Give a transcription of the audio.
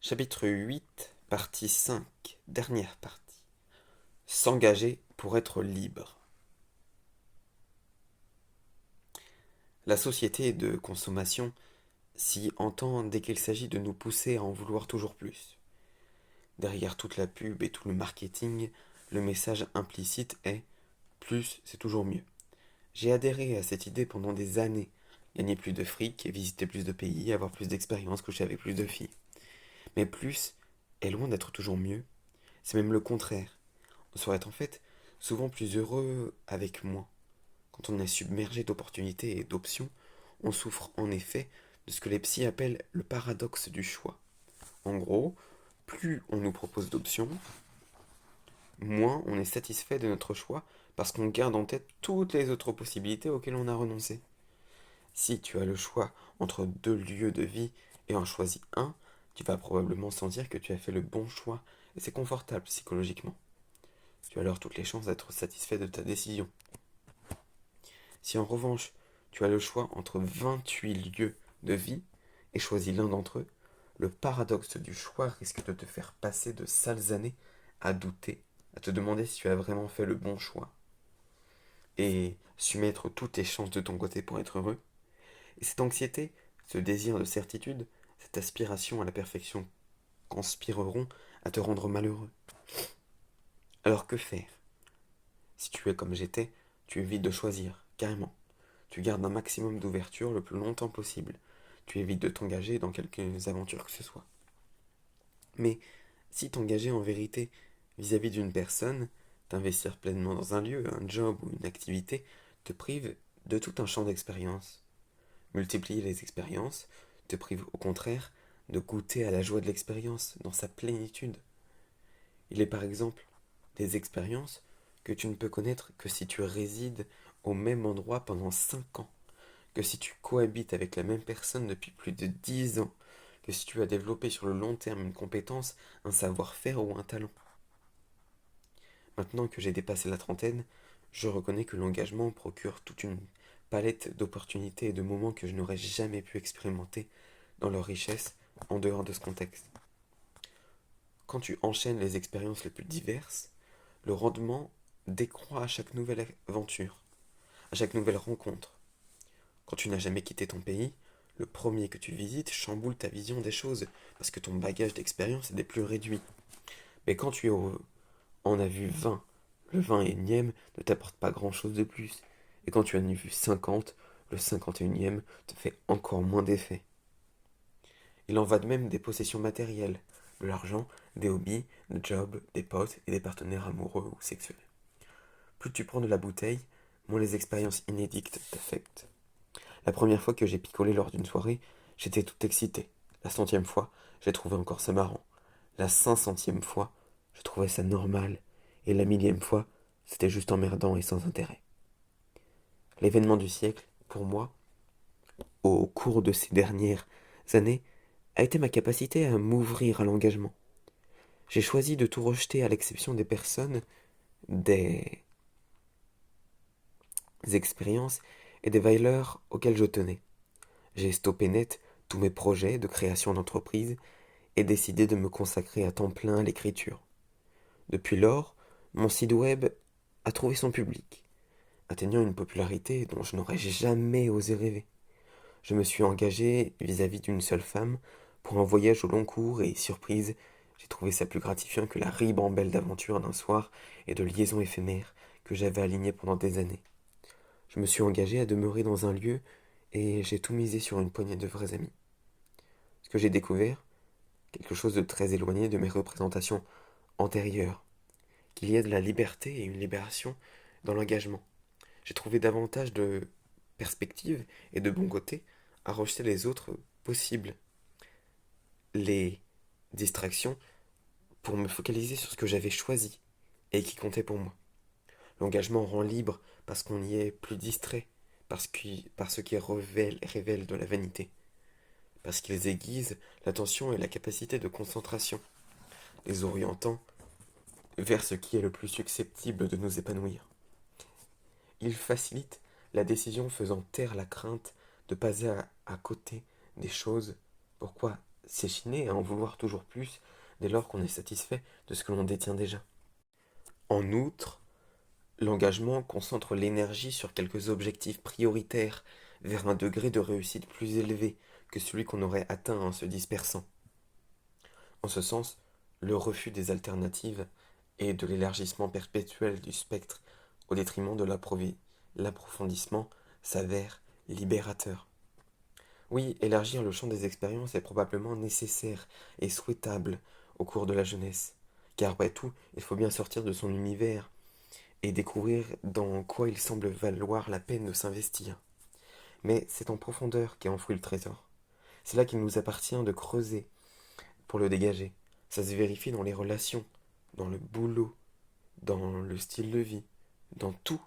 Chapitre 8, partie 5, dernière partie. S'engager pour être libre. La société de consommation s'y entend dès qu'il s'agit de nous pousser à en vouloir toujours plus. Derrière toute la pub et tout le marketing, le message implicite est plus, c'est toujours mieux. J'ai adhéré à cette idée pendant des années. Gagner plus de fric et visiter plus de pays, avoir plus d'expérience, coucher avec plus de filles. Mais plus est loin d'être toujours mieux. C'est même le contraire. On serait en fait souvent plus heureux avec moins. Quand on est submergé d'opportunités et d'options, on souffre en effet de ce que les psys appellent le paradoxe du choix. En gros, plus on nous propose d'options, moins on est satisfait de notre choix parce qu'on garde en tête toutes les autres possibilités auxquelles on a renoncé. Si tu as le choix entre deux lieux de vie et en choisis un, tu vas probablement sentir que tu as fait le bon choix et c'est confortable psychologiquement. Tu as alors toutes les chances d'être satisfait de ta décision. Si en revanche, tu as le choix entre 28 lieux de vie et choisis l'un d'entre eux, le paradoxe du choix risque de te faire passer de sales années à douter, à te demander si tu as vraiment fait le bon choix et su mettre toutes tes chances de ton côté pour être heureux. Et cette anxiété, ce désir de certitude, cette aspiration à la perfection conspireront à te rendre malheureux. Alors que faire? Si tu es comme j'étais, tu évites de choisir, carrément. Tu gardes un maximum d'ouverture le plus longtemps possible. Tu évites de t'engager dans quelques aventures que ce soit. Mais si t'engager en vérité vis-à-vis d'une personne, t'investir pleinement dans un lieu, un job ou une activité, te prive de tout un champ d'expérience. Multiplier les expériences te prive au contraire de goûter à la joie de l'expérience dans sa plénitude. Il est par exemple des expériences que tu ne peux connaître que si tu résides au même endroit pendant 5 ans, que si tu cohabites avec la même personne depuis plus de 10 ans, que si tu as développé sur le long terme une compétence, un savoir-faire ou un talent. Maintenant que j'ai dépassé la trentaine, je reconnais que l'engagement procure toute une palette d'opportunités et de moments que je n'aurais jamais pu expérimenter dans leur richesse en dehors de ce contexte. Quand tu enchaînes les expériences les plus diverses, le rendement décroît à chaque nouvelle aventure, à chaque nouvelle rencontre. Quand tu n'as jamais quitté ton pays, le premier que tu visites chamboule ta vision des choses parce que ton bagage d'expérience est des plus réduits. Mais quand tu en as vu 20, le 21e ne t'apporte pas grand-chose de plus. Et quand tu en as vu 50, le 51e te fait encore moins d'effet. Il en va de même des possessions matérielles, de l'argent, des hobbies, des jobs, des potes et des partenaires amoureux ou sexuels. Plus tu prends de la bouteille, moins les expériences inédites t'affectent. La première fois que j'ai picolé lors d'une soirée, j'étais tout excité. La centième fois, j'ai trouvé encore ça marrant. La 500e fois, je trouvais ça normal. Et la millième fois, c'était juste emmerdant et sans intérêt. L'événement du siècle, pour moi, au cours de ces dernières années, a été ma capacité à m'ouvrir à l'engagement. J'ai choisi de tout rejeter à l'exception des personnes, des expériences et des valeurs auxquelles je tenais. J'ai stoppé net tous mes projets de création d'entreprise et décidé de me consacrer à temps plein à l'écriture. Depuis lors, mon site web a trouvé son public, atteignant une popularité dont je n'aurais jamais osé rêver. Je me suis engagé vis-à-vis d'une seule femme pour un voyage au long cours et, surprise, j'ai trouvé ça plus gratifiant que la ribambelle d'aventures d'un soir et de liaisons éphémères que j'avais alignées pendant des années. Je me suis engagé à demeurer dans un lieu et j'ai tout misé sur une poignée de vrais amis. Ce que j'ai découvert, quelque chose de très éloigné de mes représentations antérieures, qu'il y a de la liberté et une libération dans l'engagement. J'ai trouvé davantage de perspectives et de bons côtés à rejeter les autres possibles, les distractions, pour me focaliser sur ce que j'avais choisi et qui comptait pour moi. L'engagement rend libre parce qu'on y est plus distrait, par ce qui révèle de la vanité, parce qu'ils aiguisent l'attention et la capacité de concentration, les orientant vers ce qui est le plus susceptible de nous épanouir. Ils facilitent la décision faisant taire la crainte de passer à côté des choses. Pourquoi s'échiner à en vouloir toujours plus dès lors qu'on est satisfait de ce que l'on détient déjà. En outre, l'engagement concentre l'énergie sur quelques objectifs prioritaires vers un degré de réussite plus élevé que celui qu'on aurait atteint en se dispersant. En ce sens, le refus des alternatives et de l'élargissement perpétuel du spectre au détriment de l'approfondissement s'avère libérateur. Oui, élargir le champ des expériences est probablement nécessaire et souhaitable au cours de la jeunesse, car après tout, il faut bien sortir de son univers et découvrir dans quoi il semble valoir la peine de s'investir. Mais c'est en profondeur qu'est enfoui le trésor. C'est là qu'il nous appartient de creuser pour le dégager. Ça se vérifie dans les relations, dans le boulot, dans le style de vie, dans tout.